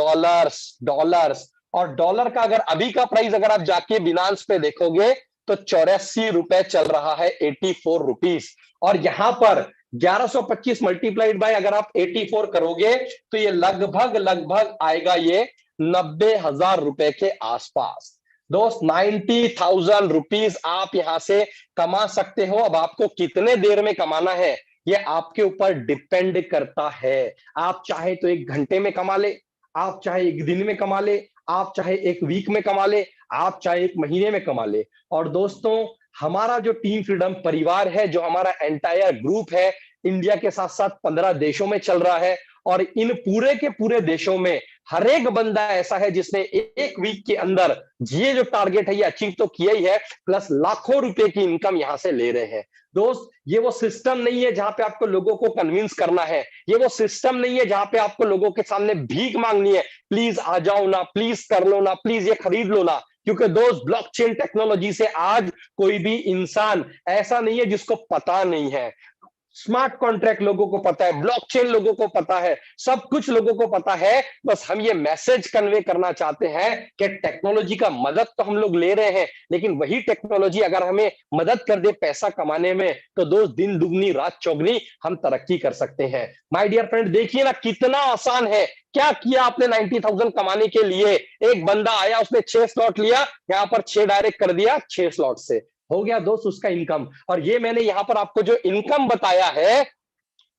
डॉलर्स। और डॉलर का अगर अभी का प्राइस अगर आप जाके बिनांस पे देखोगे तो 84 रुपए चल रहा है, 84 रुपीज। और यहां पर 1125 मल्टीप्लाइड बाय अगर आप 84 करोगे तो ये लगभग आएगा ये 90,000 रुपए के आसपास। दोस्त 90,000 रुपीज आप यहां से कमा सकते हो। अब आपको कितने देर में कमाना है ये आपके ऊपर डिपेंड करता है। आप चाहे तो 1 घंटे में कमा ले, आप चाहे 1 दिन में कमा ले, आप चाहे 1 वीक में कमा ले, आप चाहे 1 महीने में कमा ले। और दोस्तों हमारा जो टीम फ्रीडम परिवार है, जो हमारा एंटायर ग्रुप है, इंडिया के साथ साथ 15 देशों में चल रहा है, और इन पूरे के पूरे देशों में हर एक बंदा ऐसा है जिसने 1 वीक के अंदर ये जो टारगेट है ये अचीव तो किया ही है, प्लस लाखों रुपए की इनकम यहां से ले रहे हैं। दोस्त ये वो सिस्टम नहीं है जहां पे आपको लोगों को कन्विंस करना है, ये वो सिस्टम नहीं है जहां पे आपको लोगों के सामने भीख मांगनी है, प्लीज आ जाओ ना, प्लीज कर लो ना, प्लीज ये खरीद लो ना। क्योंकि दोस्त ब्लॉकचेन टेक्नोलॉजी से आज कोई भी इंसान ऐसा नहीं है जिसको पता नहीं है। स्मार्ट कॉन्ट्रैक्ट लोगों को पता है, ब्लॉकचेन लोगों को पता है, सब कुछ लोगों को पता है। बस हम ये मैसेज कन्वे करना चाहते हैं कि टेक्नोलॉजी का मदद तो हम लोग ले रहे हैं, लेकिन वही टेक्नोलॉजी अगर हमें मदद कर दे पैसा कमाने में, तो दोस्त दिन दुगनी रात चौगनी हम तरक्की कर सकते हैं। माय डियर फ्रेंड, देखिए ना कितना आसान है। क्या किया आपने 90,000 कमाने के लिए? एक बंदा आया, उसने 6 स्लॉट लिया, यहां पर 6 डायरेक्ट कर दिया, 6 स्लॉट से हो गया दोस्त उसका इनकम। और ये मैंने यहां पर आपको जो इनकम बताया है,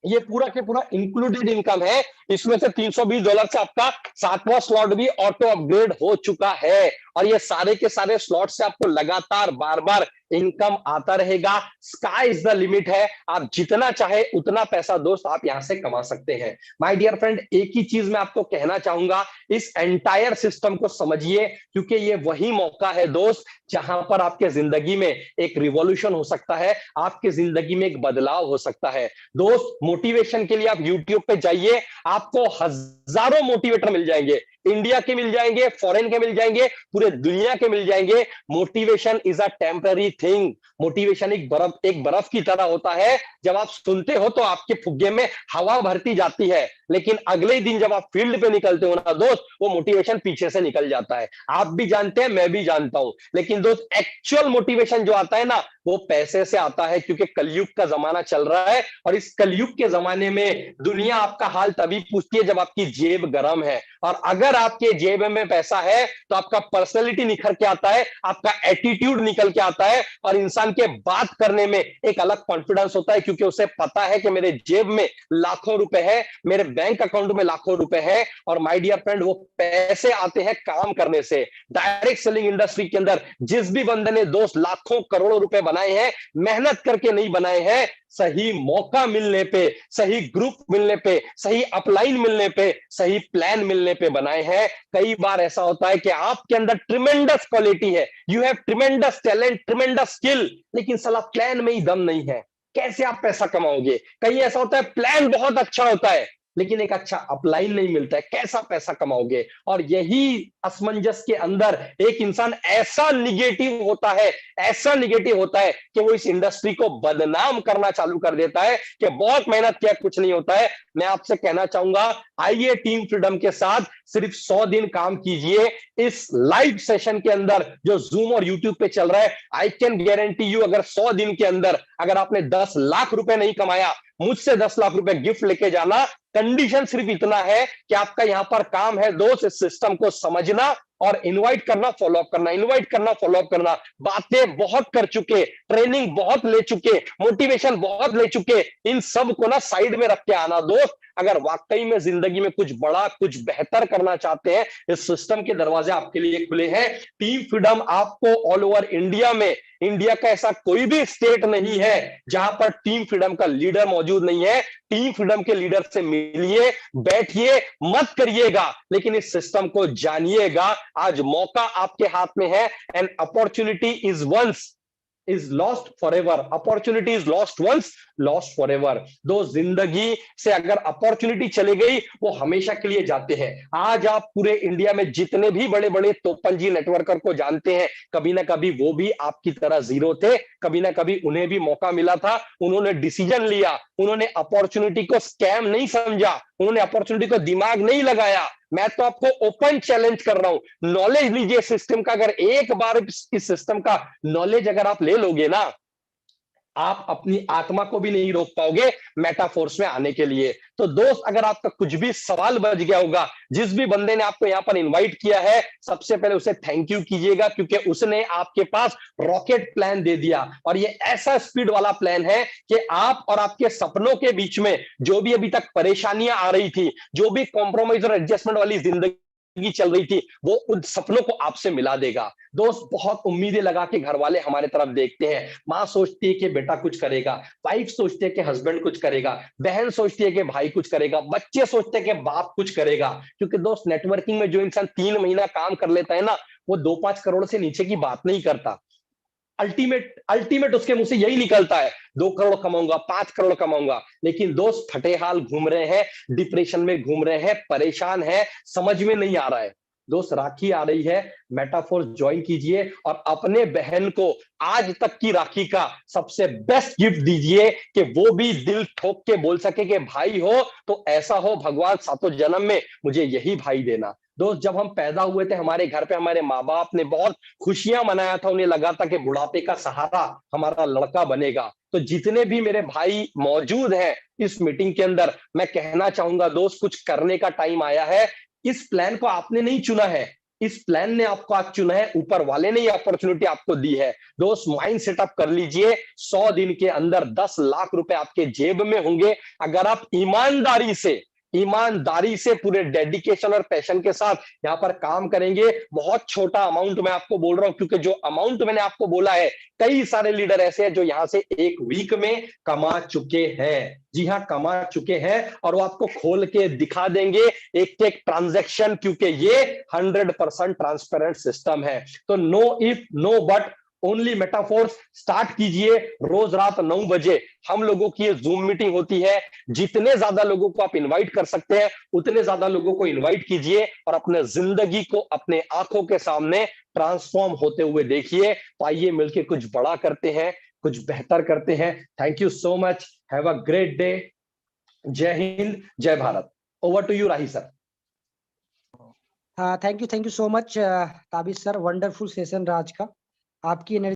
ये पूरा के पूरा इंक्लूडेड इनकम है। इसमें से $320 से आपका 7वां स्लॉट भी ऑटो अपग्रेड हो चुका है, और ये सारे के सारे स्लॉट से आपको लगातार बार बार इनकम आता रहेगा। स्काई इज द लिमिट है, आप जितना चाहे उतना पैसा दोस्त आप यहां से कमा सकते हैं। माय डियर फ्रेंड, एक ही चीज मैं आपको कहना चाहूंगा, इस एंटायर सिस्टम को समझिए, क्योंकि ये वही मौका है दोस्त जहां पर आपके जिंदगी में एक रिवॉल्यूशन हो सकता है, आपके जिंदगी में एक बदलाव हो सकता है। दोस्त, मोटिवेशन के लिए आप यूट्यूब पे जाइए, आपको हजारों मोटिवेटर मिल जाएंगे, इंडिया के मिल जाएंगे, फॉरेन के मिल जाएंगे, पूरे दुनिया के मिल जाएंगे। Motivation is a temporary thing. Motivation एक बर्फ की तरह होता है, जब आप सुनते हो तो आपके फुग्गे में हवा भरती जाती है, लेकिन अगले दिन जब आप फील्ड पे निकलते हो ना दोस्त, वो मोटिवेशन पीछे से निकल जाता है। आप भी जानते हैं, मैं भी जानता हूं, लेकिन दोस्त एक्चुअल मोटिवेशन जो आता है ना, वो पैसे से आता है, क्योंकि कलयुग का जमाना चल रहा है, और इस कलयुग के जमाने में दुनिया आपका हाल तभी पूछती है जब आपकी जेब गर्म है। और अगर आपके जेब में पैसा है तो आपका पर्सनैलिटी निखर के आता है, आपका एटीट्यूड निकल के आता है, और इंसान के बात करने में एक अलग कॉन्फिडेंस होता है, क्योंकि उसे पता है कि मेरे जेब में लाखों रुपए है, मेरे बैंक अकाउंट में लाखों रुपए है। और माय डियर फ्रेंड, वो पैसे आते हैं काम करने से। डायरेक्ट सेलिंग इंडस्ट्री के अंदर जिस भी बंदे ने दोस्त लाखों करोड़ों रुपए बनाए हैं, मेहनत करके नहीं बनाए हैं, सही मौका मिलने पे, सही ग्रुप मिलने पे, सही अपलाइन मिलने पे, सही प्लान मिलने पे बनाए हैं। कई बार ऐसा होता है कि आपके अंदर ट्रिमेंडस क्वालिटी है, you have tremendous talent, tremendous skill, लेकिन साला प्लान में ही दम नहीं है। कैसे आप पैसा कमाओगे? कहीं ऐसा होता है प्लान बहुत अच्छा होता है, लेकिन एक अच्छा अपलाइन नहीं मिलता है, कैसा पैसा कमाओगे? और यही असमंजस के अंदर एक इंसान ऐसा निगेटिव होता है, ऐसा निगेटिव होता है कि वो इस इंडस्ट्री को बदनाम करना चालू कर देता है कि बहुत मेहनत किया, कुछ नहीं होता है। मैं आपसे कहना चाहूंगा, आइए टीम फ्रीडम के साथ सिर्फ 100 दिन काम कीजिए। इस लाइव सेशन के अंदर जो जूम और यूट्यूब पे चल रहा है, आई कैन गारंटी यू, अगर 100 दिन के अंदर अगर आपने 10 लाख रुपए नहीं कमाया, मुझसे 10 लाख रुपए गिफ्ट लेके जाना। कंडीशन सिर्फ इतना है कि आपका यहां पर काम है दोस्त, इस सिस्टम को समझना और इनवाइट करना, फॉलोअप करना, इनवाइट करना, फॉलोअप करना। बातें बहुत कर चुके, ट्रेनिंग बहुत ले चुके, मोटिवेशन बहुत ले चुके, इन सब को ना साइड में रख के आना दोस्त। अगर वाकई में जिंदगी में कुछ बड़ा, कुछ बेहतर करना चाहते हैं, इस सिस्टम के दरवाजे आपके लिए खुले हैं। टीम फ्रीडम आपको ऑल ओवर इंडिया में, इंडिया का ऐसा कोई भी स्टेट नहीं है जहां पर टीम फ्रीडम का लीडर मौजूद नहीं है। टीम फ्रीडम के लीडर से मिलिए, बैठिए, मत करिएगा, लेकिन इस सिस्टम को जानिएगा। आज मौका आपके हाथ में है। An opportunity is once is lost forever, opportunity is lost once, lost forever। दो, जिंदगी से अगर अपॉर्चुनिटी चली गई, वो हमेशा के लिए जाते हैं। आज आप पूरे इंडिया में जितने भी बड़े बड़े तोपंजी नेटवर्कर को जानते हैं, कभी ना कभी वो भी आपकी तरह जीरो थे, कभी ना कभी उन्हें भी मौका मिला था, उन्होंने डिसीजन लिया, उन्होंने अपॉर्चुनिटी को स्कैम नहीं समझा, उन्होंने अपॉर्चुनिटी को दिमाग नहीं लगाया। मैं तो आपको ओपन चैलेंज कर रहा हूं, नॉलेज लीजिए सिस्टम का। अगर एक बार इस सिस्टम का नॉलेज अगर आप ले लोगे ना, आप अपनी आत्मा को भी नहीं रोक पाओगे मेटाफोर्स में आने के लिए। तो दोस्त, अगर आपका कुछ भी सवाल बच गया होगा, जिस भी बंदे ने आपको यहां पर इनवाइट किया है, सबसे पहले उसे थैंक यू कीजिएगा, क्योंकि उसने आपके पास रॉकेट प्लान दे दिया। और ये ऐसा स्पीड वाला प्लान है कि आप और आपके सपनों के बीच में जो भी अभी तक परेशानियां आ रही थी, जो भी कॉम्प्रोमाइज और एडजस्टमेंट वाली जिंदगी चल रही थी, वो उन सपनों को आपसे मिला देगा। दोस्त, बहुत उम्मीदें लगा के घर वाले हमारे तरफ देखते हैं। माँ सोचती है कि बेटा कुछ करेगा, वाइफ सोचती है कि हस्बैंड कुछ करेगा, बहन सोचती है कि भाई कुछ करेगा, बच्चे सोचते हैं कि बाप कुछ करेगा। क्योंकि दोस्त, नेटवर्किंग में जो इंसान 3 महीना काम कर लेता है ना, वो 2-5 करोड़ से नीचे की बात नहीं करता। अल्टीमेट उसके मुंह से यही निकलता है, 2 करोड़ कमाऊंगा, 5 करोड़ कमाऊंगा। लेकिन दोस्त, फटे हाल घूम रहे हैं, डिप्रेशन में घूम रहे हैं, परेशान है, समझ में नहीं आ रहा है। दोस्त राखी आ रही है, मेटाफोर ज्वाइन कीजिए और अपने बहन को आज तक की राखी का सबसे बेस्ट गिफ्ट दीजिए कि वो भी दिल ठोक के बोल सके कि भाई हो तो ऐसा हो, भगवान सातों जन्म में मुझे यही भाई देना। दोस्त, जब हम पैदा हुए थे हमारे घर पे हमारे माँ बाप ने बहुत खुशियां मनाया था, उन्हें लगा था कि बुढ़ापे का सहारा हमारा लड़का बनेगा। तो जितने भी मेरे भाई मौजूद हैं इस मीटिंग के अंदर, मैं कहना चाहूंगा दोस्त, कुछ करने का टाइम आया है। इस प्लान को आपने नहीं चुना है, इस प्लान ने आपको आज चुना है, ऊपर वाले ने ये अपॉर्चुनिटी आपको दी है। दोस्त, माइंड सेटअप कर लीजिए, 100 दिन के अंदर 10 लाख रुपए आपके जेब में होंगे अगर आप ईमानदारी से पूरे डेडिकेशन और पैशन के साथ यहां पर काम करेंगे। बहुत छोटा अमाउंट मैं आपको बोल रहा हूं, क्योंकि जो अमाउंट मैंने आपको बोला है, कई सारे लीडर ऐसे हैं जो यहां से एक वीक में कमा चुके हैं। जी हां, कमा चुके हैं, और वो आपको खोल के दिखा देंगे एक एक ट्रांजैक्शन, क्योंकि ये 100% ट्रांसपेरेंट सिस्टम है। तो no if no but, only Metaforce. Start कीजिए, रोज रात 9 बजे हम लोगों की ये जूम मीटिंग होती है। जितने ज्यादा लोगों को आप इनवाइट कर सकते हैं उतने ज्यादा लोगों को इनवाइट कीजिए और अपने जिंदगी को अपने आंखों के सामने ट्रांसफॉर्म होते हुए देखिए। तो आइए मिलकर कुछ बड़ा करते हैं, कुछ बेहतर करते हैं। Thank you so much, have a great day. जय हिंद, जय Bharat. Over to you Rahi sir. Thank you so much Tabish sir, wonderful session रहा आज का। आपकी एनर्जी